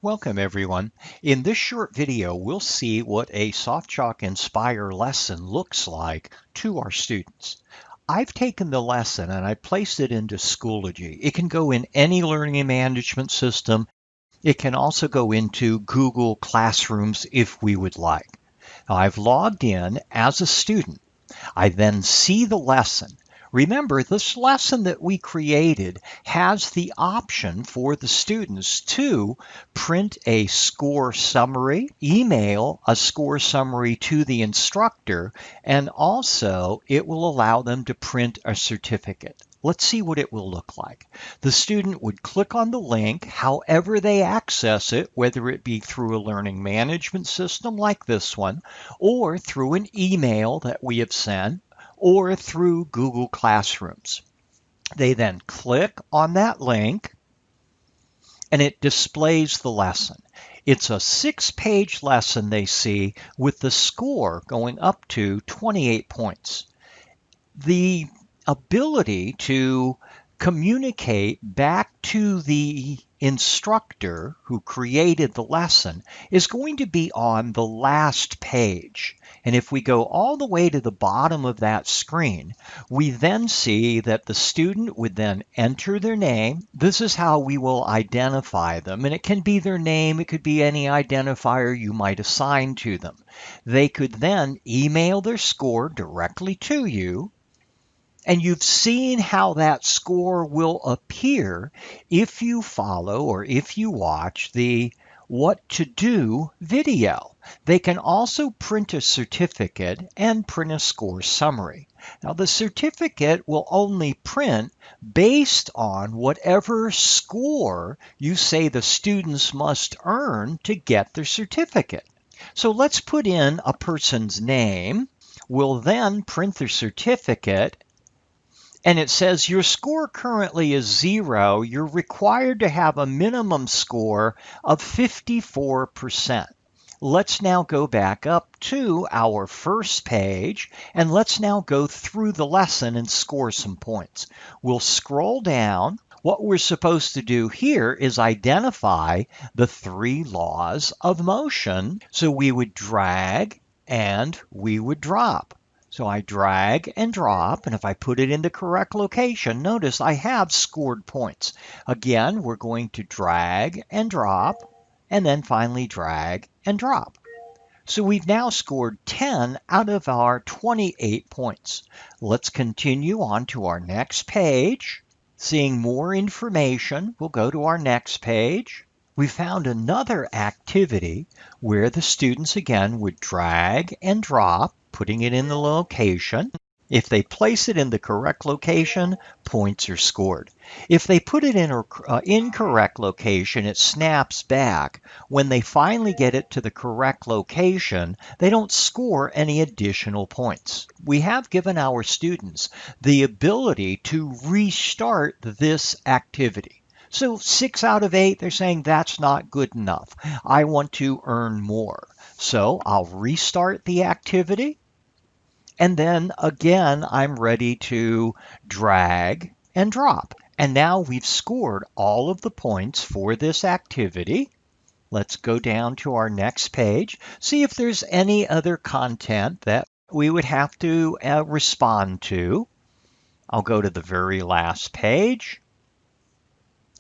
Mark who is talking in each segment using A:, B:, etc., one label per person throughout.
A: Welcome everyone. In this short video, we'll see what a SoftChalk Inspire lesson looks like to our students. I've taken the lesson and I placed it into Schoology. It can go in any learning management system. It can also go into Google Classrooms if we would like. Now, I've logged in as a student. I then see the lesson. Remember, this lesson that we created has the option for the students to print a score summary, email a score summary to the instructor, and also it will allow them to print a certificate. Let's see what it will look like. The student would click on the link, however they access it, whether it be through a learning management system like this one, or through an email that we have sent, or through Google Classrooms. They then click on that link and it displays the lesson. It's a 6-page lesson they see with the score going up to 28 points. The ability to communicate back to the instructor who created the lesson is going to be on the last page. And if we go all the way to the bottom of that screen, we then see that the student would then enter their name. This is how we will identify them. And it can be their name. It could be any identifier you might assign to them. They could then email their score directly to you. And you've seen how that score will appear if you follow or if you watch the What to Do video. They can also print a certificate and print a score summary. Now, the certificate will only print based on whatever score you say the students must earn to get their certificate. So let's put in a person's name. We'll then print their certificate. And it says your score currently is 0. You're required to have a minimum score of 54%. Let's now go back up to our first page and let's now go through the lesson and score some points. We'll scroll down. What we're supposed to do here is identify the 3 laws of motion. So we would drag and we would drop. So I drag and drop, and if I put it in the correct location, notice I have scored points. Again, we're going to drag and drop, and then finally drag and drop. So we've now scored 10 out of our 28 points. Let's continue on to our next page. Seeing more information, we'll go to our next page. We found another activity where the students again would drag and drop, putting it in the location. If they place it in the correct location, points are scored. If they put it in an incorrect location, it snaps back. When they finally get it to the correct location, they don't score any additional points. We have given our students the ability to restart this activity. So 6 out of 8, they're saying that's not good enough. I want to earn more. So I'll restart the activity. And then again, I'm ready to drag and drop. And now we've scored all of the points for this activity. Let's go down to our next page, see if there's any other content that we would have to respond to. I'll go to the very last page.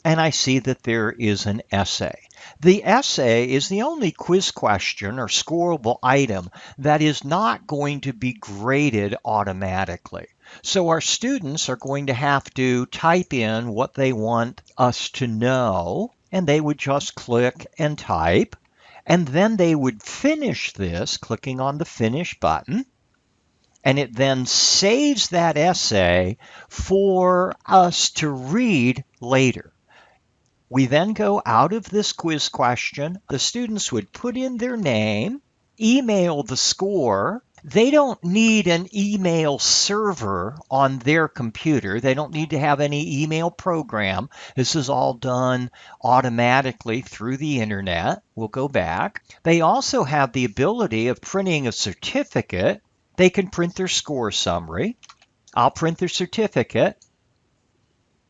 A: And I see that there is an essay. The essay is the only quiz question or scoreable item that is not going to be graded automatically. So our students are going to have to type in what they want us to know, and they would just click and type, and then they would finish this, clicking on the Finish button. And it then saves that essay for us to read later. We then go out of this quiz question. The students would put in their name, email the score. They don't need an email server on their computer. They don't need to have any email program. This is all done automatically through the internet. We'll go back. They also have the ability of printing a certificate. They can print their score summary. I'll print their certificate.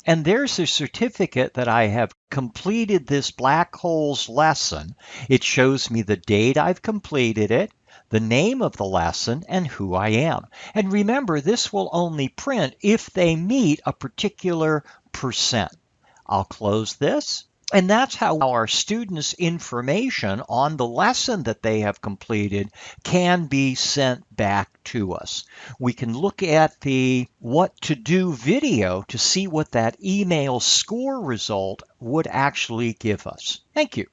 A: And there's a certificate that I have completed this black holes lesson. It shows me the date I've completed it, the name of the lesson, and who I am. And remember, this will only print if they meet a particular percent. I'll close this. And that's how our students' information on the lesson that they have completed can be sent back to us. We can look at the what to do video to see what that email score result would actually give us. Thank you.